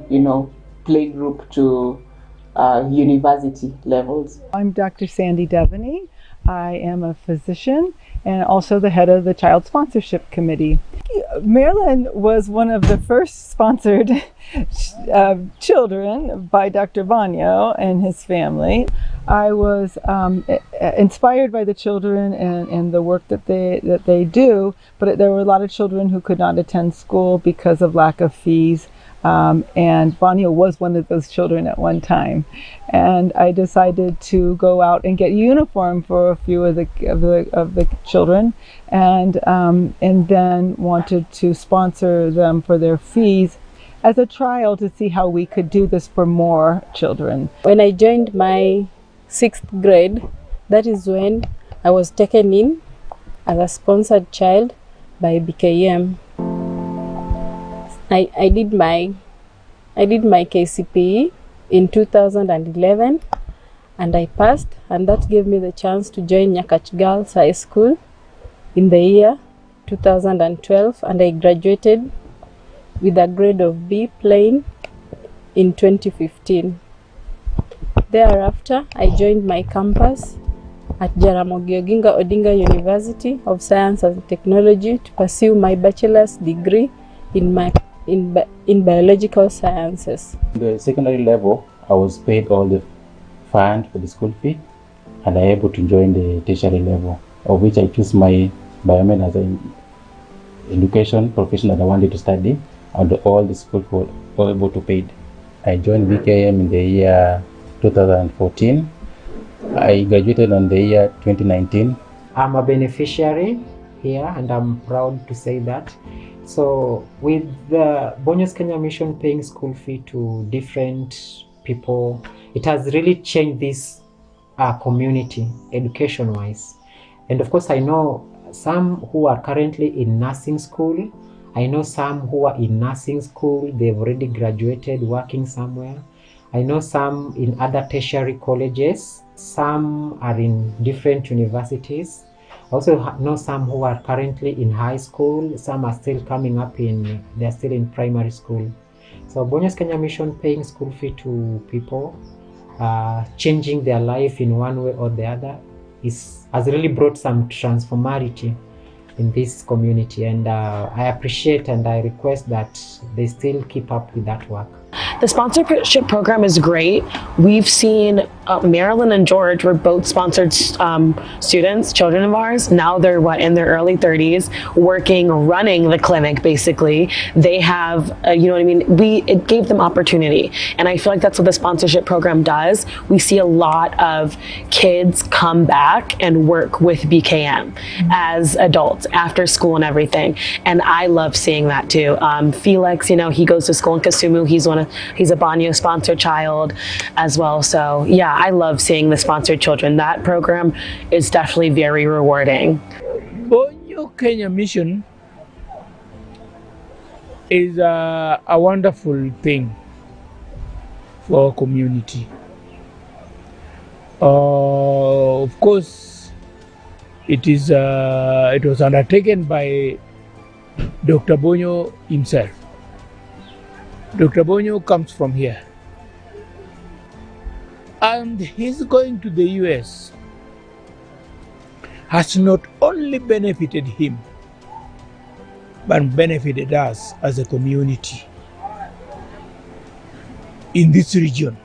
playgroup to university levels. I'm Dr. Sandy Devaney. I am a physician and also the head of the Child Sponsorship Committee. Marilyn was one of the first sponsored children by Dr. Bonyo and his family. I was inspired by the children and the work that they do, but there were a lot of children who could not attend school because of lack of fees. And Bonyo was one of those children at one time, and I decided to go out and get a uniform for a few of the children, and then wanted to sponsor them for their fees as a trial to see how we could do this for more children. When I joined my 6th grade, that is when I was taken in as a sponsored child by BKM. I did my KCPE in 2011 and I passed, and that gave me the chance to join Nyakach Girls High School in the year 2012, and I graduated with a grade of B plain in 2015. Thereafter, I joined my campus at Jaramogi Oginga Odinga University of Science and Technology to pursue my bachelor's degree in biological sciences. The secondary level, I was paid all the fund for the school fee, and I able to join the tertiary level, of which I choose my biomed as an education profession that I wanted to study, and all the school were able to pay. I joined BKM in the year 2014. I graduated in the year 2019. I'm a beneficiary here, and I'm proud to say that. So with the Bonyo's Kenya Mission paying school fee to different people, it has really changed this community education-wise. And of course, I know some who are currently in nursing school. I know some who are in nursing school, they've already graduated, working somewhere. I know some in other tertiary colleges. Some are in different universities. I also know some who are currently in high school. Some are still coming up they're still in primary school. So Bonyo's Kenya Mission paying school fee to people, changing their life in one way or the other, has really brought some transformity in this community, and I appreciate and I request that they still keep up with that work. The sponsorship program is great. We've seen Marilyn and George were both sponsored students, children of ours. Now they're in their early 30s, running the clinic basically. They have, you know what I mean? It gave them opportunity. And I feel like that's what the sponsorship program does. We see a lot of kids come back and work with BKM as adults after school and everything. And I love seeing that too. Felix, he goes to school in Kisumu. He's a Bonyo sponsored child as well. So yeah, I love seeing the sponsored children. That program is definitely very rewarding. Bonyo Bonyo Kenya mission is a wonderful thing for our community. Of course, it was undertaken by Dr. Bonyo himself. Dr. Bonyo comes from here, and his going to the US has not only benefited him, but benefited us as a community in this region.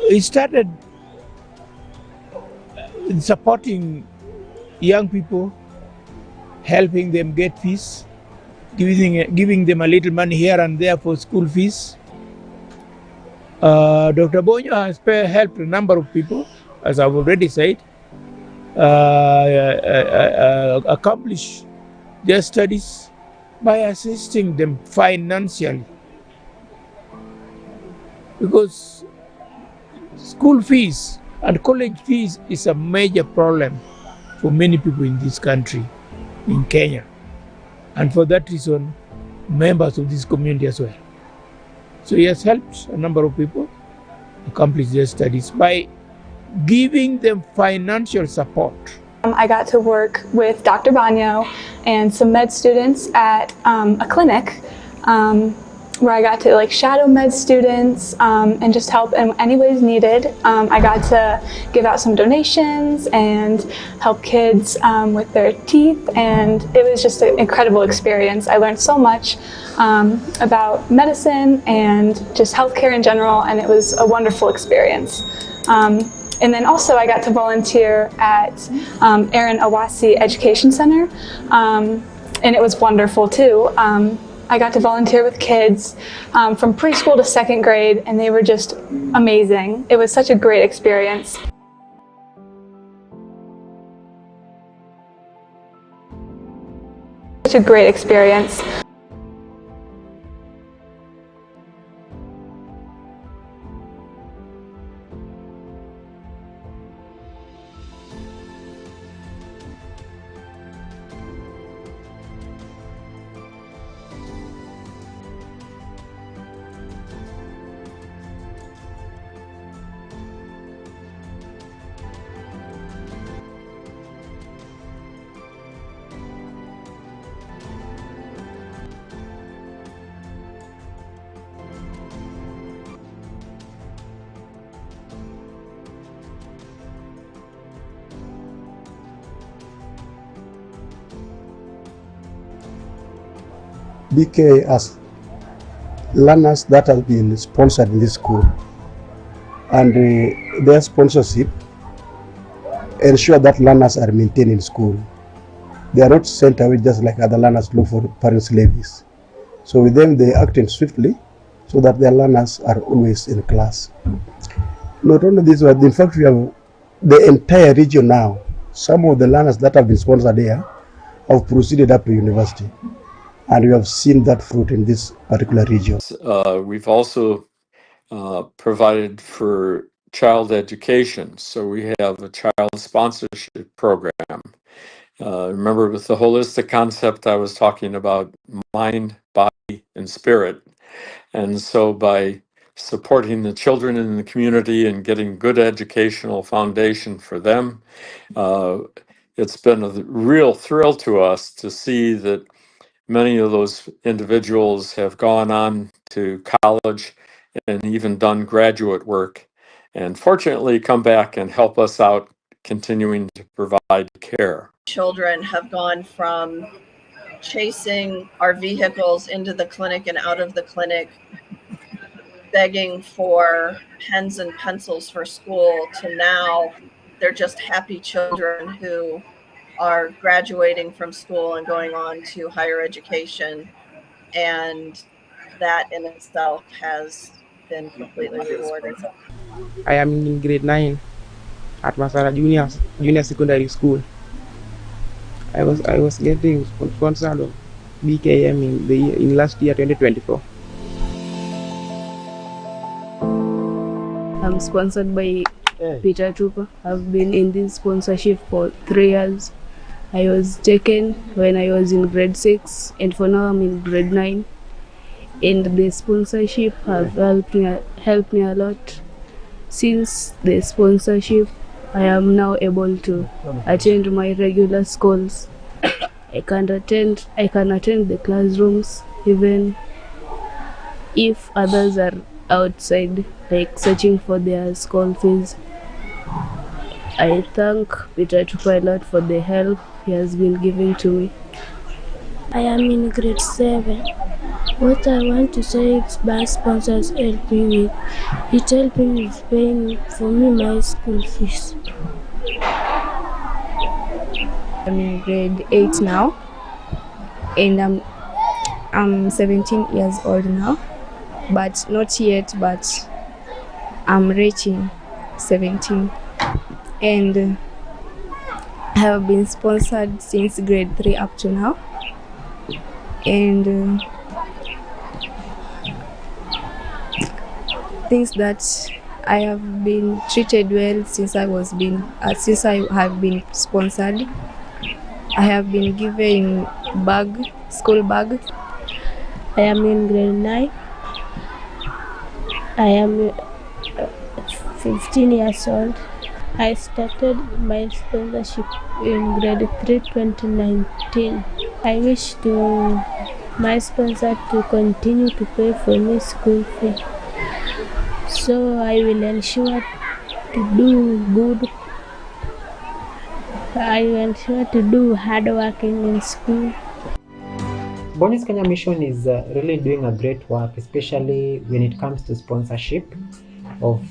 He started supporting young people, helping them get fees, giving them a little money here and there for school fees. Dr. Bonyo has helped a number of people, as I've already said, accomplish their studies by assisting them financially. Because school fees and college fees is a major problem for many people in this country, in Kenya. And for that reason, members of this community as well. So he has helped a number of people accomplish their studies by giving them financial support. I got to work with Dr. Bonyo and some med students at a clinic where I got to shadow med students and just help in any ways needed. I got to give out some donations and help kids with their teeth, and it was just an incredible experience. I learned so much about medicine and just healthcare in general, and it was a wonderful experience. And then also I got to volunteer at Aaron Awasi Education Center, and it was wonderful too. I got to volunteer with kids from preschool to second grade, and they were just amazing. It was such a great experience. Such a great experience. BK as learners that have been sponsored in this school, and their sponsorship ensure that learners are maintained in school. They are not sent away just like other learners look for parents' levies. So with them, they acted swiftly so that their learners are always in class. Not only this, but in fact we have the entire region now. Some of the learners that have been sponsored here have proceeded up to university. And we have seen that fruit in this particular region. We've also provided for child education. So we have a child sponsorship program. Remember, with the holistic concept, I was talking about mind, body, and spirit. And so by supporting the children in the community and getting good educational foundation for them, it's been a real thrill to us to see that many of those individuals have gone on to college and even done graduate work, and fortunately come back and help us out continuing to provide care. Children have gone from chasing our vehicles into the clinic and out of the clinic, begging for pens and pencils for school, to now they're just happy children who are graduating from school and going on to higher education. And that in itself has been completely rewarding. I am in grade 9 at Masara Junior Secondary School. I was getting sponsored of BKM in last year 2024. I'm sponsored by Peter Tupa. I've been in this sponsorship for 3 years. I was taken when I was in grade 6, and for now I'm in grade 9. And the sponsorship have helped me a lot. Since the sponsorship, I am now able to attend my regular schools. I can attend the classrooms even if others are outside, like searching for their school fees. I thank Peter Tupa a lot for the help he has been giving to me. I am in grade 7. What I want to say is my sponsors help me with. It helped me with paying for me my school fees. I'm in grade 8 now, and I'm 17 years old now, but not yet, but I'm reaching 17. And I have been sponsored since grade 3 up to now. And things that I have been treated well since I have been sponsored. I have been given school bag. I am in grade 9. I am 15 years old. I started my sponsorship in grade 3, 2019. I wish my sponsor to continue to pay for me school fee. So I will ensure to do good. I will ensure to do hard working in school. Bonyo's Kenya Mission is really doing a great work, especially when it comes to sponsorship of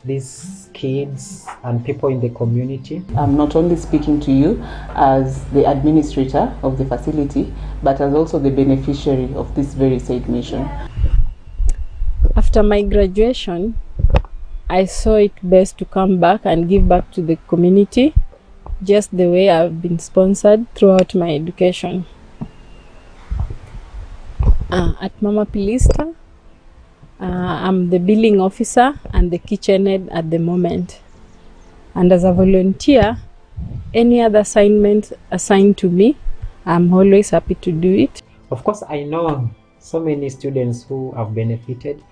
these kids and people in the community. I'm not only speaking to you as the administrator of the facility, but as also the beneficiary of this very said mission. After my graduation, I saw it best to come back and give back to the community, just the way I've been sponsored throughout my education. At Mama Pilista, I'm the billing officer and the kitchen head at the moment. And as a volunteer, any other assignment assigned to me, I'm always happy to do it. Of course, I know so many students who have benefited.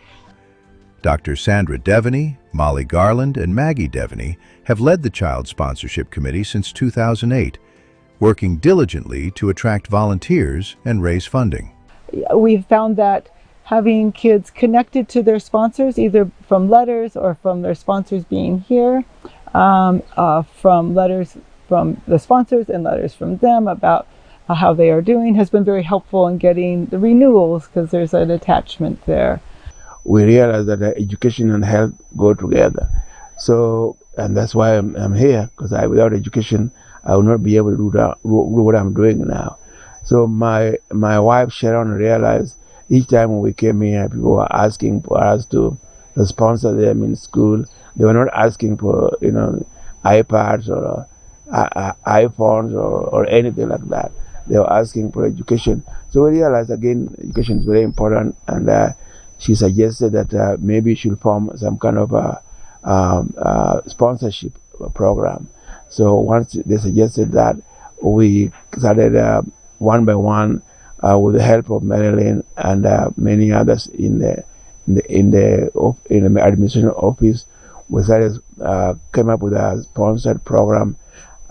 Dr. Sandra Devaney, Molly Garland, and Maggie Devaney have led the Child Sponsorship Committee since 2008, working diligently to attract volunteers and raise funding. We've found that having kids connected to their sponsors, either from letters or from their sponsors being here, from letters from the sponsors and letters from them about how they are doing, has been very helpful in getting the renewals because there's an attachment there. We realize that education and health go together. So, and that's why I'm here, because without education, I will not be able to do what I'm doing now. So my wife Sharon realized each time when we came here, people were asking for us to sponsor them in school. They were not asking for iPads or iPhones or anything like that. They were asking for education. So we realized again, education is very important, and she suggested that maybe she should form some kind of a sponsorship program. So once they suggested that, we started one by one with the help of Marilyn and many others in the administration office. We started came up with a sponsored program,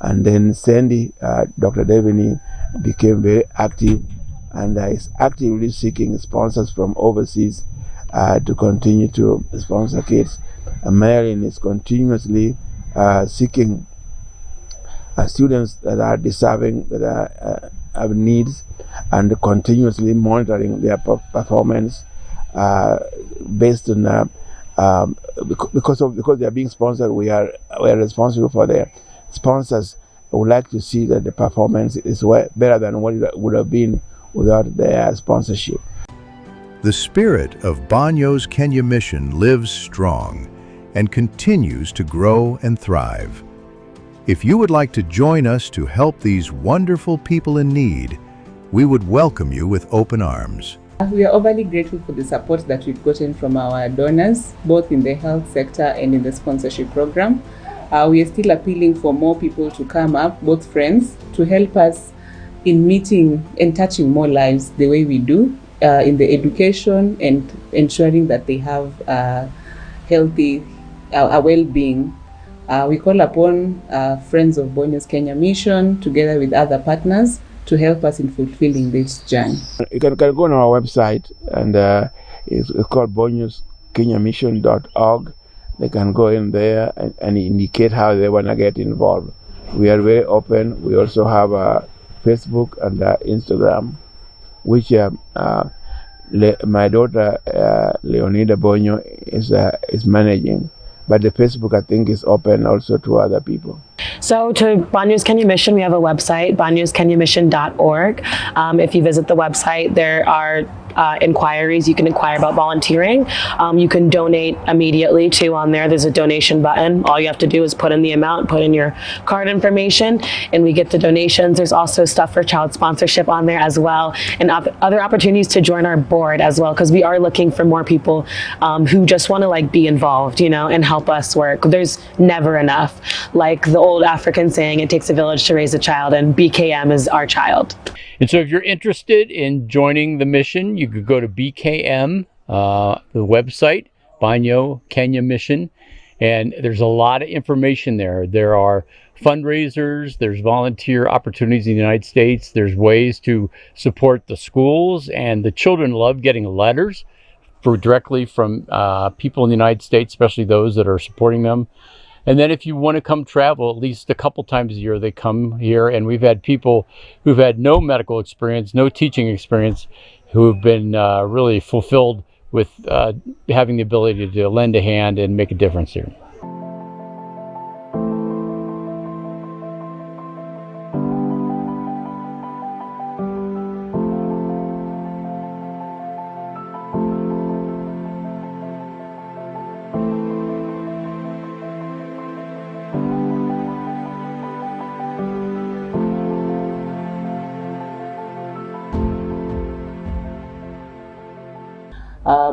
and then Sandy, Dr. Devaney, became very active and is actively seeking sponsors from overseas to continue to sponsor kids. And Marilyn is continuously seeking students that are deserving, that have needs, and continuously monitoring their performance based on because they are being sponsored. We are responsible for their sponsors. I would like to see that the performance is better than what it would have been without their sponsorship. The spirit of Bonyo's Kenya mission lives strong and continues to grow and thrive. If you would like to join us to help these wonderful people in need, we would welcome you with open arms. We are overly grateful for the support that we've gotten from our donors, both in the health sector and in the sponsorship program. We are still appealing for more people to come up, both friends, to help us in meeting and touching more lives the way we do in the education and ensuring that they have healthy, a well-being. We call upon Friends of Bonyo's Kenya Mission, together with other partners, to help us in fulfilling this journey. You can go on our website, and it's called bonyoskenyamission.org. They can go in there and indicate how they want to get involved. We are very open. We also have a Facebook and Instagram, which my daughter Leonida Bonyo is managing. But the Facebook, I think, is open also to other people. So to Bonyo's Kenya Mission, we have a website, bonyoskenyamission.org. If you visit the website, there are inquiries. You can inquire about volunteering. You can donate immediately too on there. There's a donation button. All you have to do is put in the amount, put in your card information, and we get the donations. There's also stuff for child sponsorship on there as well, and other opportunities to join our board as well, because we are looking for more people who just want to like be involved, you know, and help us work. There's never enough. Like the old African saying, it takes a village to raise a child, and BKM is our child. And so if you're interested in joining the mission, you could go to BKM, the website, Bonyo Kenya Mission, and there's a lot of information there. There are fundraisers, there's volunteer opportunities in the United States, there's ways to support the schools, and the children love getting letters directly from people in the United States, especially those that are supporting them. And then if you want to come travel, at least a couple times a year, they come here. And we've had people who've had no medical experience, no teaching experience, who have been really fulfilled with having the ability to lend a hand and make a difference here.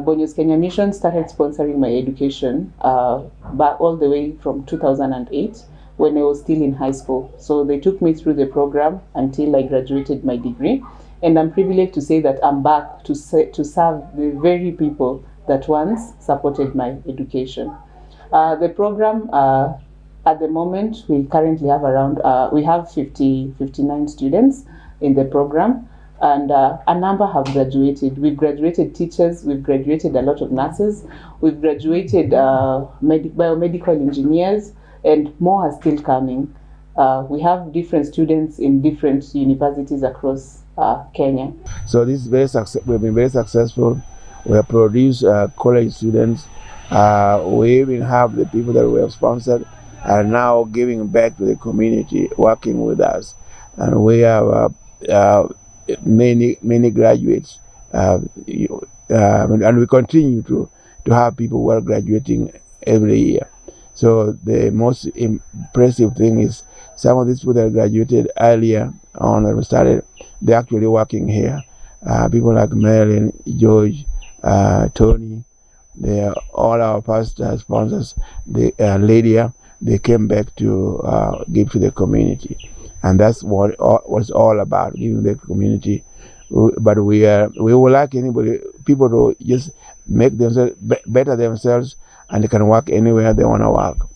Bonyo's Kenya Mission started sponsoring my education back all the way from 2008 when I was still in high school. So they took me through the program until I graduated my degree. And I'm privileged to say that I'm back to serve the very people that once supported my education. The program, at the moment, we currently have around, we have 59 students in the program. And a number have graduated. We've graduated teachers, we've graduated a lot of nurses, we've graduated biomedical engineers, and more are still coming. We have different students in different universities across Kenya. So this is we've been very successful. We have produced college students. We even have the people that we have sponsored are now giving back to the community, working with us. And we have many graduates, and we continue to have people who are graduating every year. So the most impressive thing is some of these people that graduated earlier on that we started, they're actually working here. People like Marilyn, George, Tony, they are all our past sponsors. Lydia, they came back to give to the community. And that's what it was all about, giving the community. But we would like people to just make themselves better themselves, and they can work anywhere they want to work.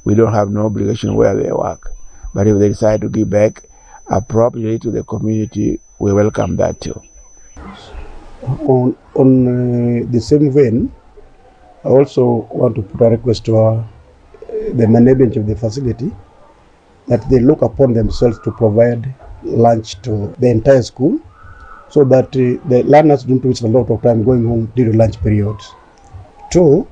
We don't have no obligation where they work. But if they decide to give back appropriately to the community, we welcome that too. On the same vein, I also want to put a request to the management of the facility that they look upon themselves to provide lunch to the entire school, so that the learners don't waste a lot of time going home during lunch periods. Two,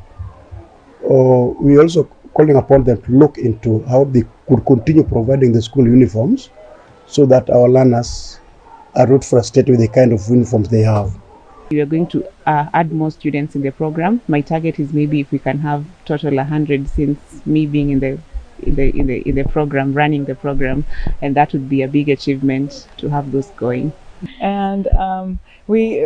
we also calling upon them to look into how they could continue providing the school uniforms, so that our learners are not frustrated with the kind of uniforms they have. We are going to add more students in the program. My target is maybe if we can have total 100, since me being in the program, running the program, and that would be a big achievement to have those going. And we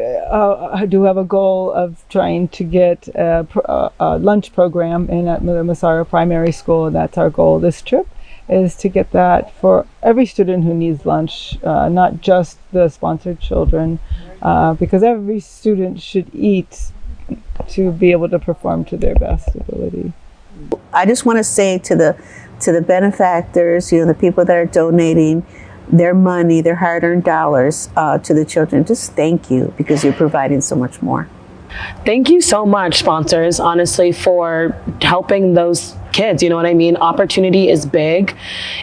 do have a goal of trying to get a lunch program in at the Masara Primary School. That's our goal this trip, is to get that for every student who needs lunch, not just the sponsored children, because every student should eat to be able to perform to their best ability. I just want to say to the benefactors, the people that are donating their money, their hard-earned dollars to the children, just thank you, because you're providing so much more. Thank you so much, sponsors, honestly, for helping those kids. You know what I mean? Opportunity is big,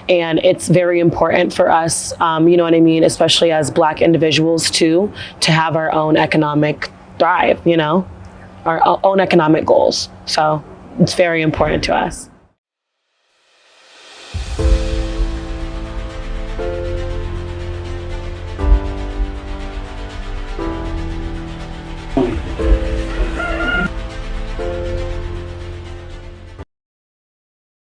and it's very important for us, you know what I mean, especially as Black individuals too, to have our own economic drive, our own economic goals. So it's very important to us.